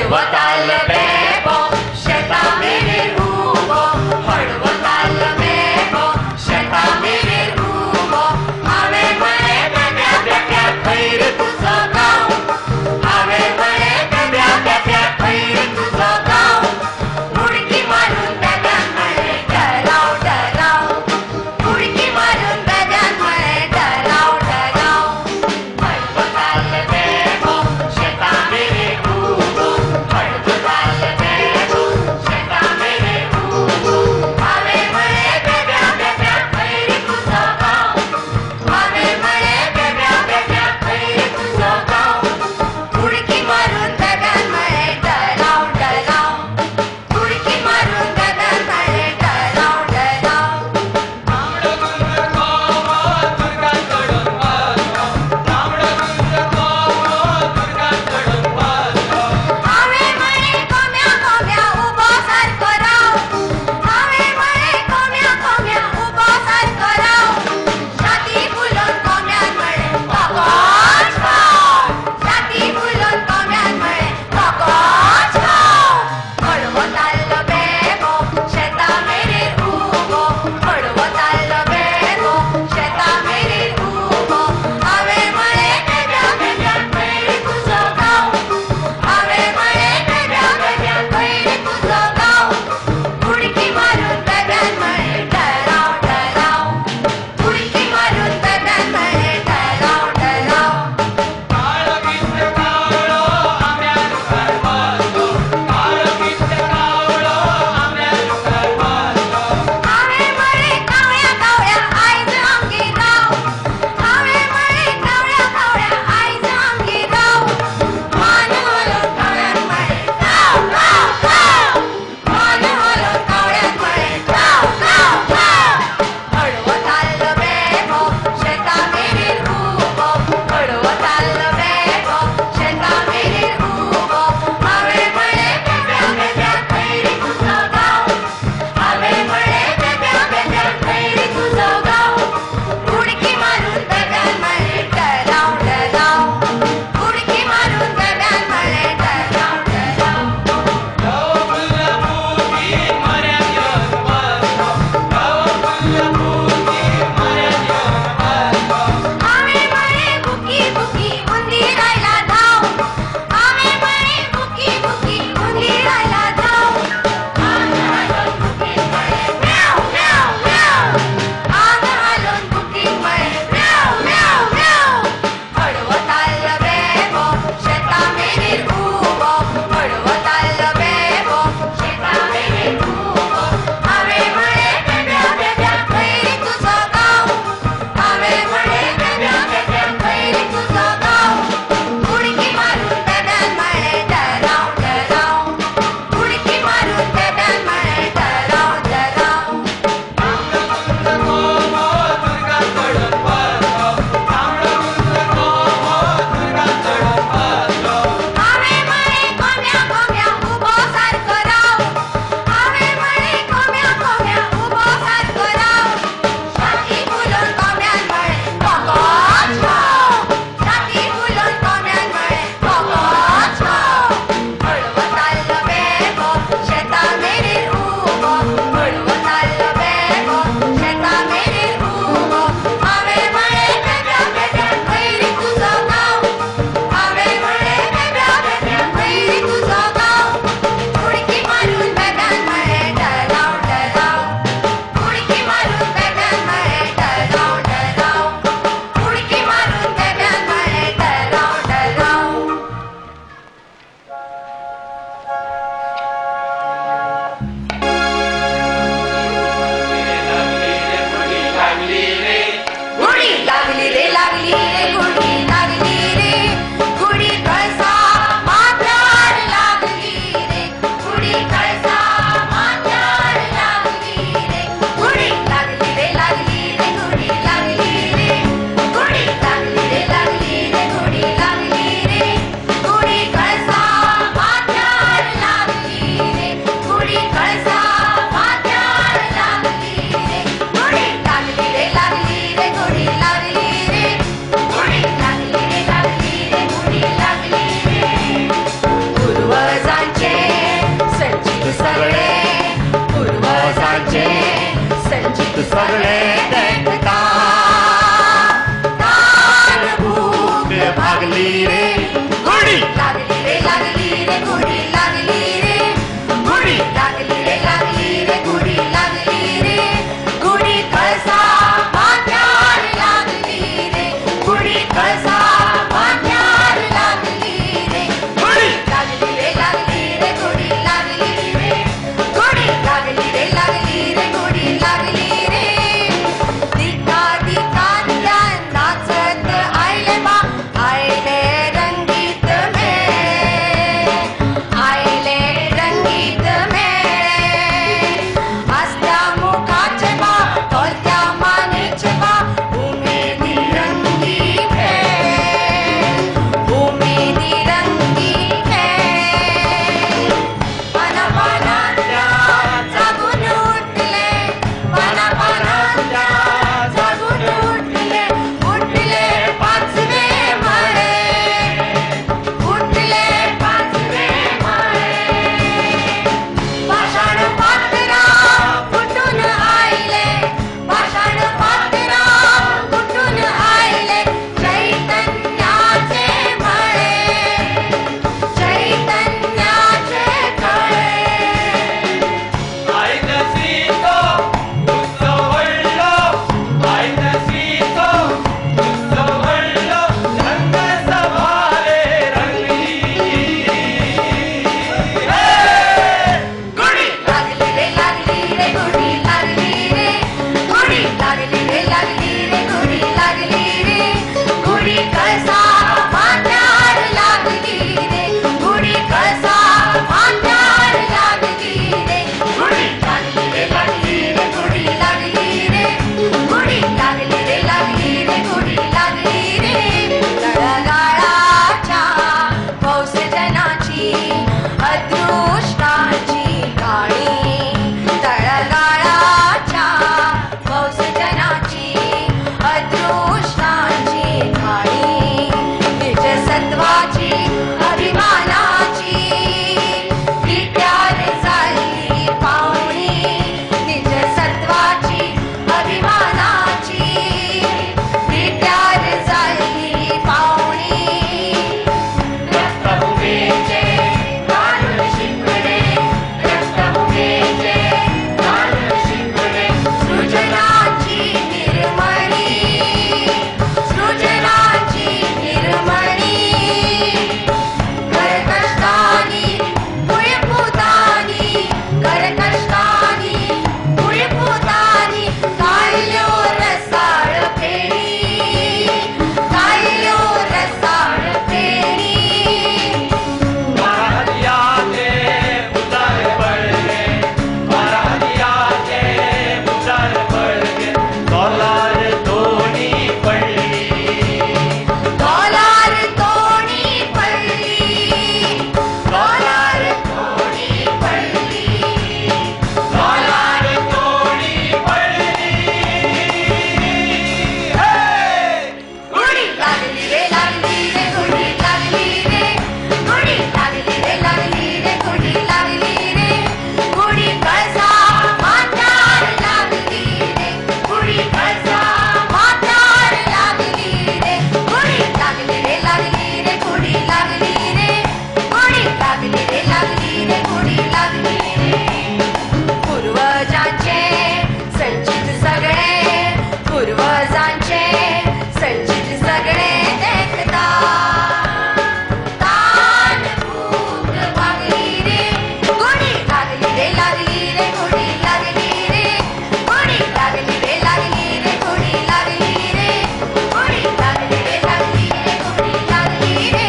हळवताल बेबो शेता मेरे उबो हळवताल बेबो शेता मेरे उबो आवे मळे गड्या बेट्या खैर तुझं गाव आवे मळे गड्या बेट्या खैर तुझं गाव उडकी मारून गड्यान मळे डराव डराव उडकी मारून गड्यान मळे डराव डराव हळवताल बेबो शेता मेरे उबो हळवताल सगळे देखता तान भूक भागली रे गुढी लागली रे गुढी लागली रे गुढी लागली रे गुढी लागली रे गुढी कळसा माथ्यावर लागली रे गुढी कळसा माथ्यावर लागली रे गुढी लागली रे गुढी लागली रे गुढी लागली रे गुढी लागली रे दिका दिका दिया नाचत आयले बा आयले रंगीत में आयले रंगीत में हसत्या मुखाचे बा टोलत्या मानेचे बा उमेदी रंगी उमेदी रंगी पाना पानांच्या जागून उठले पाना पानांच्या जागून उठले उठले पाचवे माळे उठले पाचवे माळे पाषाण पात्रा फुटून आयले पाषाण पात्रा फुटून आयले चैतन्याचे मळे चैतन्याचे कळे आयनसीतो उत्सव वळलो आयनसीतो उत्सव वळलो रंग सभारे रंगली गुढी लागली रे गुढी लागली रे गुढी लागली रे गुढी लागली रे गुढी कळसा माथ्यावर लागली रे गुढी कळसा माथ्यावर लागली रे गुढी लागली रे गुढी लागली रे गुढी लागली रे गुढी लागली रे तळगाळाच्या कौसजनाची अदृष्टाची गाणी तळगाळाच्या कौसजनाची अदृष्टाची गाणी निज सत्वाची अभिमानाची विद्यार झाली पावणी निज सत्वाची अभिमानाची विद्यार झाली पावणी रक्तभूमीचे गाणं शिकणे रक्तभूमीचे गाणं शिकणे सृजनाची निर्मणी सृजनाची निर्मणी करकष्टानी पुळपुतानी करकष्टानी पुळपुतानी काढलो रसाळ फेणी काढलो रसाळ फेणी महादियाचे उतार पडले महादियाचे उतार पडले तोलार दोणी पडली डॉलर तोडी पडली डॉलर तोडी पडली तोलार दोणी पडली गुढी लागली रे गुढी लागली रे गुढी लागली रे गुढी लागली रे गुढी कळसा माथ्यावर लागली रे गुढी कळसा माथ्यावर लागली रे गुढी लागली रे गुढी लागली रे गुढी लागली रे गुढी लागली रे पूर्वजांचे संचित सगळे पूर्वजांचे संचित सगळे देखता तान भूक भागली रे गुढी लागली रे गुढी लागली रे गुढी लागली रे गुढी लागली रे गुढी लागली रे गुढी लागली रे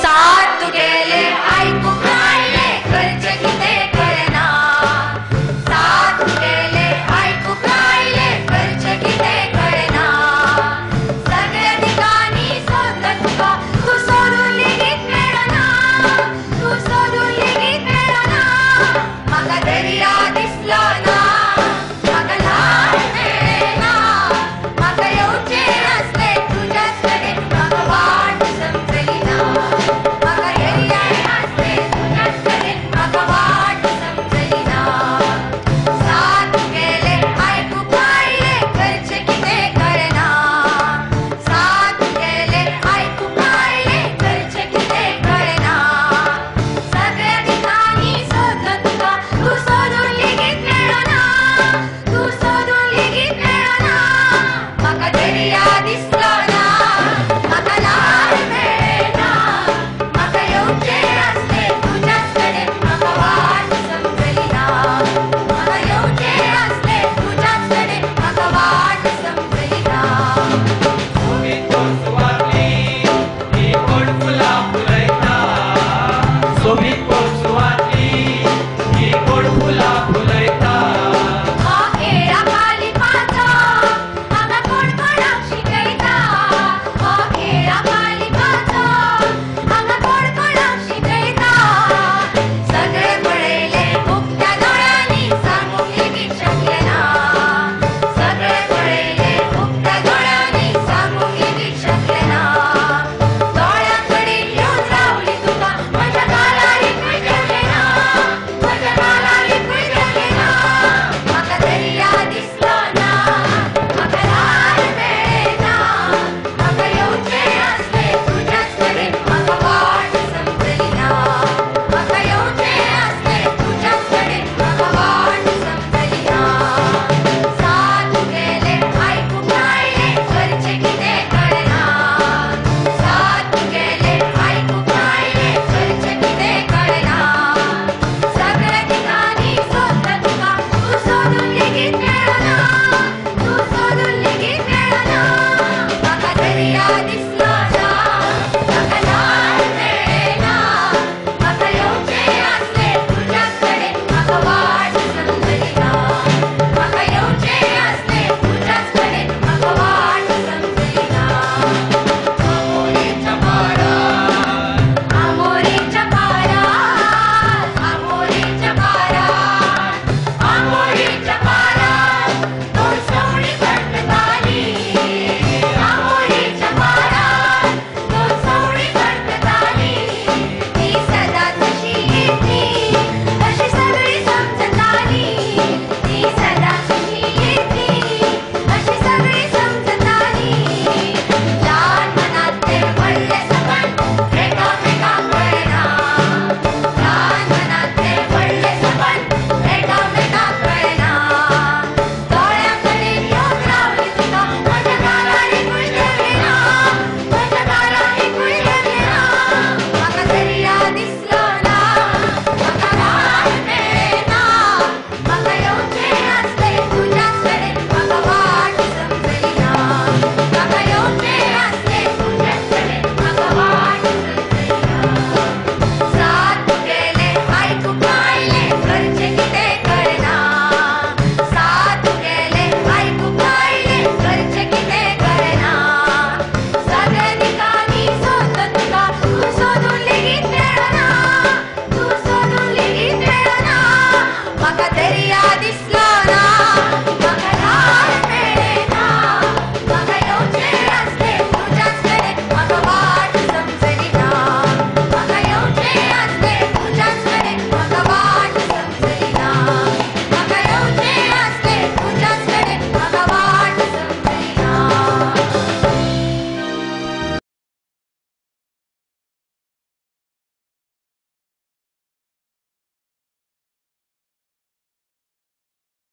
सात गेले ऐकू काढले घरचे किती कळना सात गेले ऐकू काढले घरचे किती कळना सगळ्या ठिकाणी शोधत तुका तू सोडून लिहित मिळना तू सोडून लिहित मिळना माका दर्या दिसला ना माका लहान मिळेना माका येऊचे नसले तुझ्याकडे माका वाट समजली ना माका दर्या शोभित